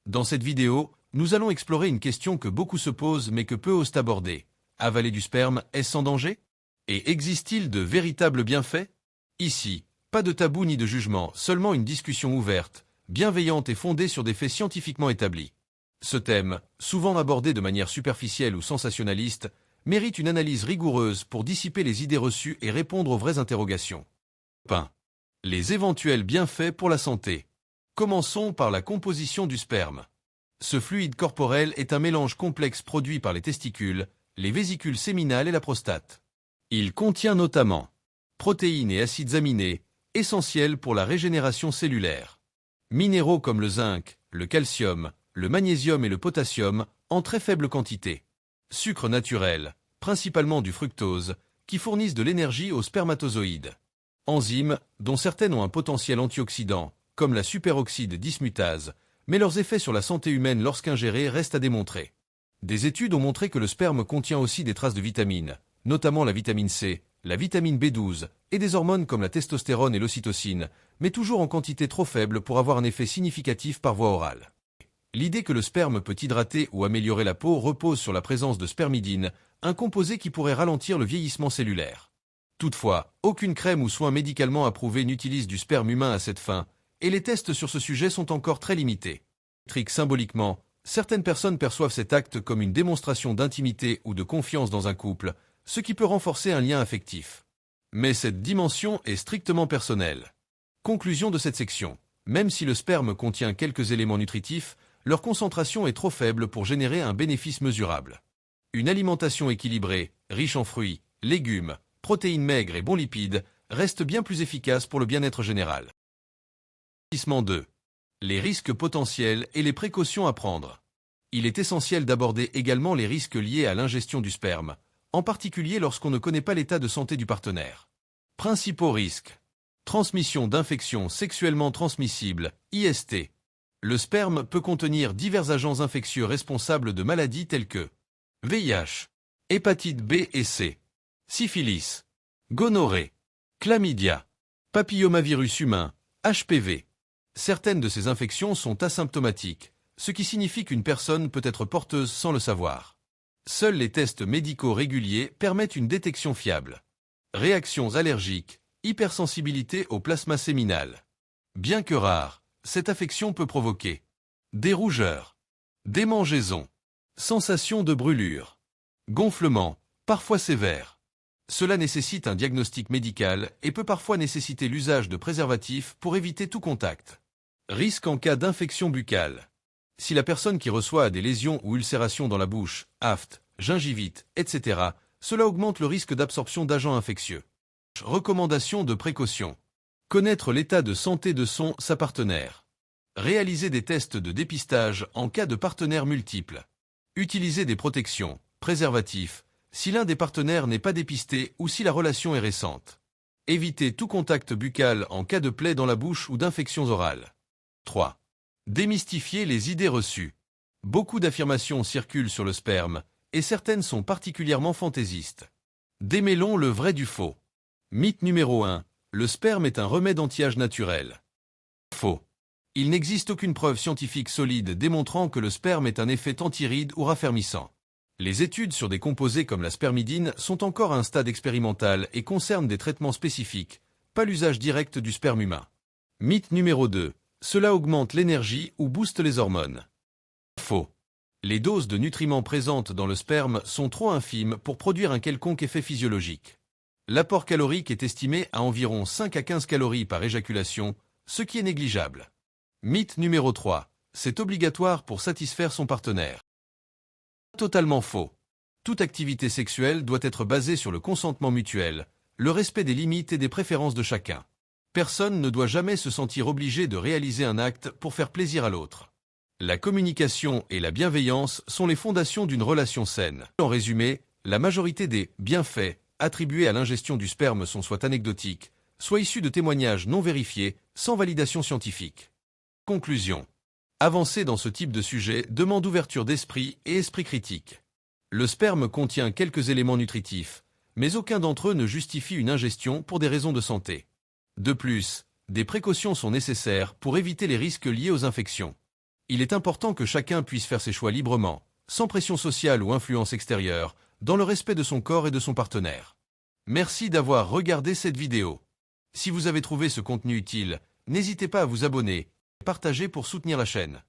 Dans cette vidéo, nous allons explorer une question que beaucoup se posent mais que peu osent aborder. Avaler du sperme, est-ce sans danger? Et existe-t-il de véritables bienfaits? Ici, pas de tabou ni de jugement, seulement une discussion ouverte, bienveillante et fondée sur des faits scientifiquement établis. Ce thème, souvent abordé de manière superficielle ou sensationnaliste, mérite une analyse rigoureuse pour dissiper les idées reçues et répondre aux vraies interrogations. Les éventuels bienfaits pour la santé. Commençons par la composition du sperme. Ce fluide corporel est un mélange complexe produit par les testicules, les vésicules séminales et la prostate. Il contient notamment protéines et acides aminés, essentiels pour la régénération cellulaire. Minéraux comme le zinc, le calcium, le magnésium et le potassium, en très faible quantité. Sucres naturels, principalement du fructose, qui fournissent de l'énergie aux spermatozoïdes. Enzymes, dont certaines ont un potentiel antioxydant, comme la superoxyde dismutase, mais leurs effets sur la santé humaine lorsqu'ingérés restent à démontrer. Des études ont montré que le sperme contient aussi des traces de vitamines, notamment la vitamine C, la vitamine B12, et des hormones comme la testostérone et l'ocytocine, mais toujours en quantité trop faible pour avoir un effet significatif par voie orale. L'idée que le sperme peut hydrater ou améliorer la peau repose sur la présence de spermidine, un composé qui pourrait ralentir le vieillissement cellulaire. Toutefois, aucune crème ou soin médicalement approuvé n'utilise du sperme humain à cette fin, et les tests sur ce sujet sont encore très limités. Symboliquement, certaines personnes perçoivent cet acte comme une démonstration d'intimité ou de confiance dans un couple, ce qui peut renforcer un lien affectif. Mais cette dimension est strictement personnelle. Conclusion de cette section. Même si le sperme contient quelques éléments nutritifs, leur concentration est trop faible pour générer un bénéfice mesurable. Une alimentation équilibrée, riche en fruits, légumes, protéines maigres et bons lipides, reste bien plus efficace pour le bien-être général. 2. Les risques potentiels et les précautions à prendre. Il est essentiel d'aborder également les risques liés à l'ingestion du sperme, en particulier lorsqu'on ne connaît pas l'état de santé du partenaire. Principaux risques. Transmission d'infections sexuellement transmissibles, IST. Le sperme peut contenir divers agents infectieux responsables de maladies telles que VIH, hépatite B et C, syphilis, gonorrhée, chlamydia, papillomavirus humain, HPV. Certaines de ces infections sont asymptomatiques, ce qui signifie qu'une personne peut être porteuse sans le savoir. Seuls les tests médicaux réguliers permettent une détection fiable. Réactions allergiques, hypersensibilité au plasma séminal. Bien que rare, cette affection peut provoquer des rougeurs, démangeaisons, sensations de brûlure, gonflements, parfois sévères. Cela nécessite un diagnostic médical et peut parfois nécessiter l'usage de préservatifs pour éviter tout contact. Risque en cas d'infection buccale. Si la personne qui reçoit a des lésions ou ulcérations dans la bouche, aphte, gingivite, etc., cela augmente le risque d'absorption d'agents infectieux. Recommandations de précaution. Connaître l'état de santé de sa partenaire. Réaliser des tests de dépistage en cas de partenaires multiples. Utiliser des protections, préservatifs, si l'un des partenaires n'est pas dépisté ou si la relation est récente. Éviter tout contact buccal en cas de plaies dans la bouche ou d'infections orales. 3. Démystifier les idées reçues. Beaucoup d'affirmations circulent sur le sperme, et certaines sont particulièrement fantaisistes. Démêlons le vrai du faux. Mythe numéro 1. Le sperme est un remède anti-âge naturel. Faux. Il n'existe aucune preuve scientifique solide démontrant que le sperme est un effet antiride ou raffermissant. Les études sur des composés comme la spermidine sont encore à un stade expérimental et concernent des traitements spécifiques, pas l'usage direct du sperme humain. Mythe numéro 2. Cela augmente l'énergie ou booste les hormones. Faux. Les doses de nutriments présentes dans le sperme sont trop infimes pour produire un quelconque effet physiologique. L'apport calorique est estimé à environ 5 à 15 calories par éjaculation, ce qui est négligeable. Mythe numéro 3. C'est obligatoire pour satisfaire son partenaire. Totalement faux. Toute activité sexuelle doit être basée sur le consentement mutuel, le respect des limites et des préférences de chacun. Personne ne doit jamais se sentir obligé de réaliser un acte pour faire plaisir à l'autre. La communication et la bienveillance sont les fondations d'une relation saine. En résumé, la majorité des bienfaits attribués à l'ingestion du sperme sont soit anecdotiques, soit issus de témoignages non vérifiés, sans validation scientifique. Conclusion. Avancer dans ce type de sujet demande ouverture d'esprit et esprit critique. Le sperme contient quelques éléments nutritifs, mais aucun d'entre eux ne justifie une ingestion pour des raisons de santé. De plus, des précautions sont nécessaires pour éviter les risques liés aux infections. Il est important que chacun puisse faire ses choix librement, sans pression sociale ou influence extérieure, dans le respect de son corps et de son partenaire. Merci d'avoir regardé cette vidéo. Si vous avez trouvé ce contenu utile, n'hésitez pas à vous abonner et partager pour soutenir la chaîne.